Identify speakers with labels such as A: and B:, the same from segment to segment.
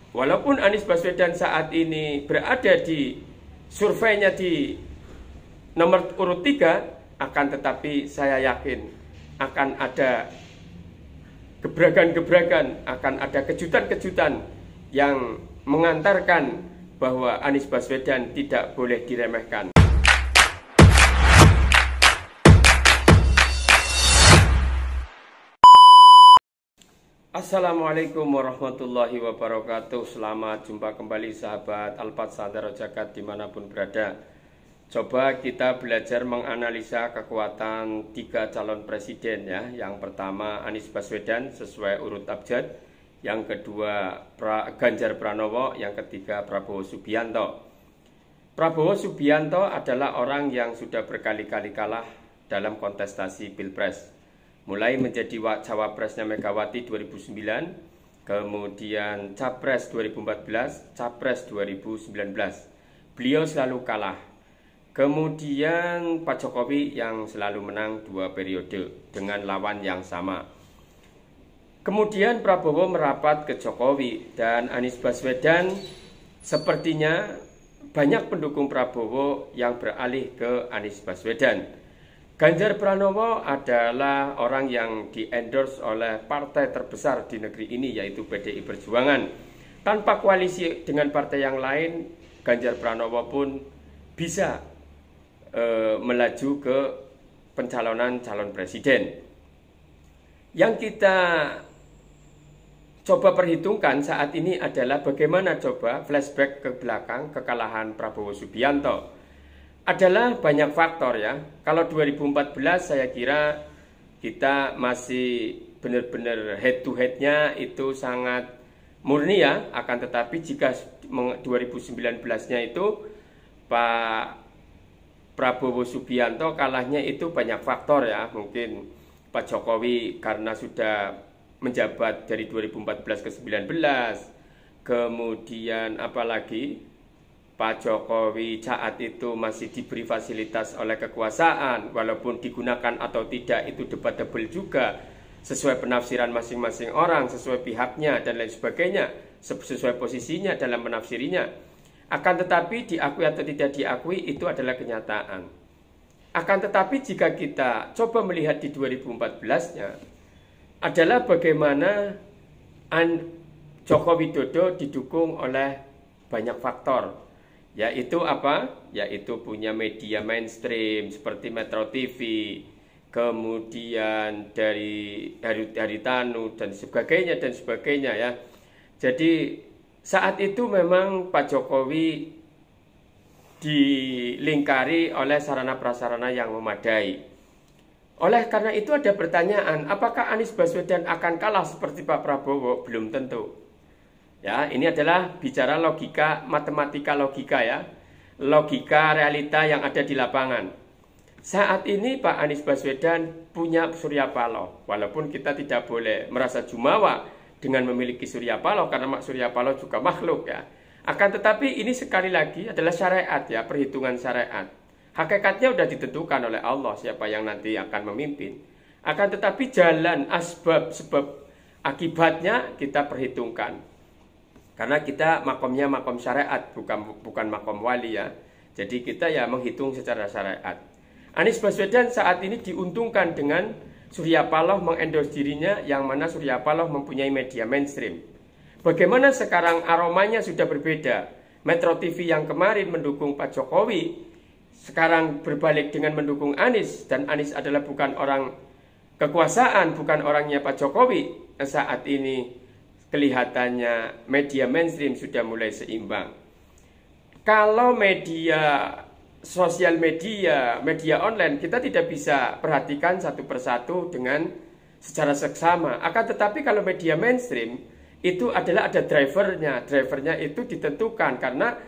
A: walaupun Anies Baswedan saat ini berada di surveinya di nomor urut 3, akan tetapi saya yakin akan ada gebrakan-gebrakan, akan ada kejutan-kejutan yang mengantarkan bahwa Anies Baswedan tidak boleh diremehkan. Assalamualaikum warahmatullahi wabarakatuh. Selamat jumpa kembali sahabat Alpat Santero Jagat dimanapun berada. Coba kita belajar menganalisa kekuatan 3 calon presiden ya. Yang pertama Anies Baswedan sesuai urut abjad, yang kedua Ganjar Pranowo, yang ketiga Prabowo Subianto. Prabowo Subianto adalah orang yang sudah berkali-kali kalah dalam kontestasi Pilpres. Mulai menjadi cawapresnya Megawati 2009, kemudian capres 2014, capres 2019. Beliau selalu kalah. Kemudian Pak Jokowi yang selalu menang 2 periode dengan lawan yang sama. Kemudian Prabowo merapat ke Jokowi dan Anies Baswedan sepertinya banyak pendukung Prabowo yang beralih ke Anies Baswedan. Ganjar Pranowo adalah orang yang di-endorse oleh partai terbesar di negeri ini, yaitu PDI Perjuangan. Tanpa koalisi dengan partai yang lain, Ganjar Pranowo pun bisa melaju ke pencalonan calon presiden. Yang kita coba perhitungkan saat ini adalah bagaimana coba flashback ke belakang kekalahan Prabowo Subianto. Adalah banyak faktor ya. Kalau 2014 saya kira kita masih benar-benar head to headnya itu sangat murni ya. Akan tetapi jika 2019-nya itu Pak Prabowo Subianto kalahnya itu banyak faktor ya. Mungkin Pak Jokowi karena sudah menjabat dari 2014 ke 19, kemudian apalagi Pak Jokowi saat itu masih diberi fasilitas oleh kekuasaan, walaupun digunakan atau tidak itu debatable juga, sesuai penafsiran masing-masing orang, sesuai pihaknya dan lain sebagainya, sesuai posisinya dalam menafsirinya. Akan tetapi diakui atau tidak diakui itu adalah kenyataan. Akan tetapi jika kita coba melihat di 2014-nya adalah bagaimana Joko Widodo didukung oleh banyak faktor. Yaitu apa? Yaitu punya media mainstream seperti Metro TV, kemudian dari Haritanu dan sebagainya ya. Jadi saat itu memang Pak Jokowi dilingkari oleh sarana prasarana yang memadai. Oleh karena itu ada pertanyaan, apakah Anies Baswedan akan kalah seperti Pak Prabowo? Belum tentu. Ya, ini adalah bicara logika, matematika logika ya. Logika realita yang ada di lapangan. Saat ini Pak Anies Baswedan punya Surya Paloh. Walaupun kita tidak boleh merasa jumawa dengan memiliki Surya Paloh, karena Surya Paloh juga makhluk ya. Akan tetapi ini sekali lagi adalah syariat ya, perhitungan syariat. Hakikatnya sudah ditentukan oleh Allah siapa yang nanti akan memimpin. Akan tetapi jalan asbab, sebab akibatnya kita perhitungkan. Karena kita makomnya makom syariat, bukan makom wali ya. Jadi kita ya menghitung secara syariat. Anies Baswedan saat ini diuntungkan dengan Surya Paloh mengendorse dirinya, yang mana Surya Paloh mempunyai media mainstream. Bagaimana sekarang aromanya sudah berbeda. Metro TV yang kemarin mendukung Pak Jokowi, sekarang berbalik dengan mendukung Anies. Dan Anies adalah bukan orang kekuasaan, bukan orangnya Pak Jokowi. Saat ini kelihatannya media mainstream sudah mulai seimbang. Kalau media sosial media online, kita tidak bisa perhatikan satu persatu dengan secara seksama. Akan tetapi kalau media mainstream itu adalah ada drivernya. Drivernya itu ditentukan karena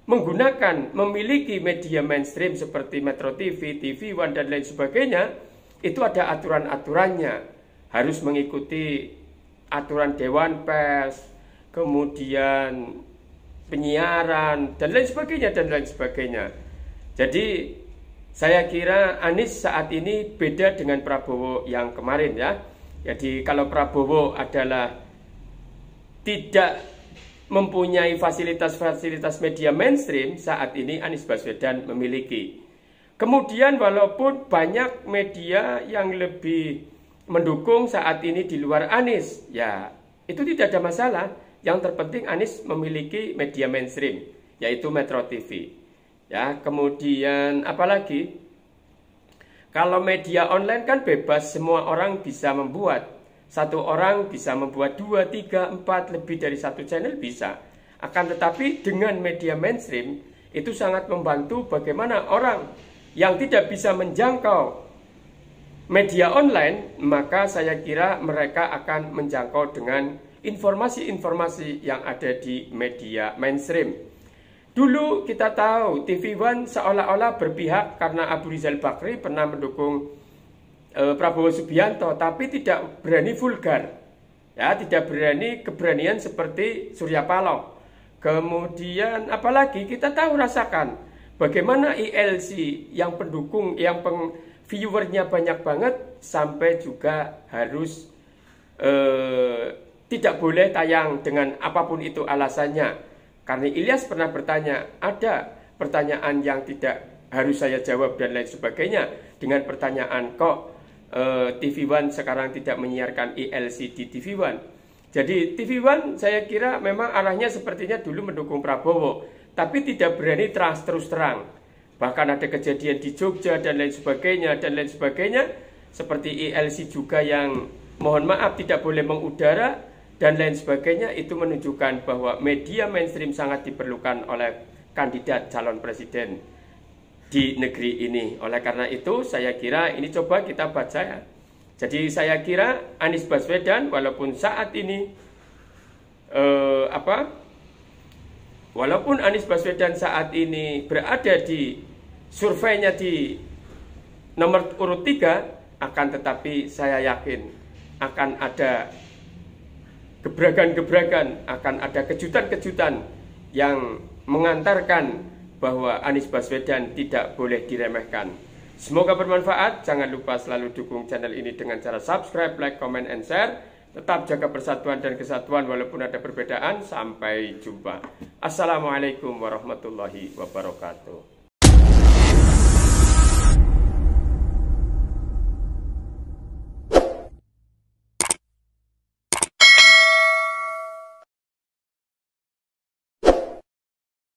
A: memiliki media mainstream seperti Metro TV, TV One dan lain sebagainya, itu ada aturan-aturannya. Harus mengikuti aturan Dewan Pers, kemudian penyiaran, dan lain sebagainya. Jadi saya kira Anies saat ini beda dengan Prabowo yang kemarin ya. Jadi kalau Prabowo adalah tidak mempunyai fasilitas-fasilitas media mainstream, saat ini Anies Baswedan memiliki. Kemudian walaupun banyak media yang lebih mendukung saat ini di luar Anies, ya itu tidak ada masalah. Yang terpenting Anies memiliki media mainstream, yaitu Metro TV. Ya, kemudian apalagi? Kalau media online kan bebas, semua orang bisa membuat. Satu orang bisa membuat 2, 3, 4, lebih dari satu channel bisa. Akan tetapi dengan media mainstream itu sangat membantu bagaimana orang yang tidak bisa menjangkau media online, maka saya kira mereka akan menjangkau dengan informasi-informasi yang ada di media mainstream. Dulu kita tahu TV One seolah-olah berpihak karena Abu Rizal Bakri pernah mendukung Prabowo Subianto, tapi tidak berani vulgar, ya, tidak berani keberanian seperti Surya Paloh. Kemudian apalagi kita tahu rasakan bagaimana ILC yang pendukung, yang viewernya banyak banget, sampai juga harus tidak boleh tayang dengan apapun itu alasannya. Karena Ilyas pernah bertanya, ada pertanyaan yang tidak harus saya jawab dan lain sebagainya, dengan pertanyaan kok TV One sekarang tidak menyiarkan ILC di TV One. Jadi TV One saya kira memang arahnya sepertinya dulu mendukung Prabowo, tapi tidak berani terus terang. Bahkan ada kejadian di Jogja dan lain sebagainya, seperti ILC juga yang mohon maaf tidak boleh mengudara dan lain sebagainya. Itu menunjukkan bahwa media mainstream sangat diperlukan oleh kandidat calon presiden di negeri ini. Oleh karena itu saya kira ini coba kita baca ya. Jadi saya kira Anies Baswedan walaupun saat ini walaupun Anies Baswedan saat ini berada di surveinya di nomor urut 3, akan tetapi saya yakin akan ada gebrakan-gebrakan, akan ada kejutan-kejutan yang mengantarkan bahwa Anies Baswedan tidak boleh diremehkan. Semoga bermanfaat. Jangan lupa selalu dukung channel ini dengan cara subscribe, like, comment, and share. Tetap jaga persatuan dan kesatuan walaupun ada perbedaan. Sampai jumpa. Assalamualaikum warahmatullahi wabarakatuh.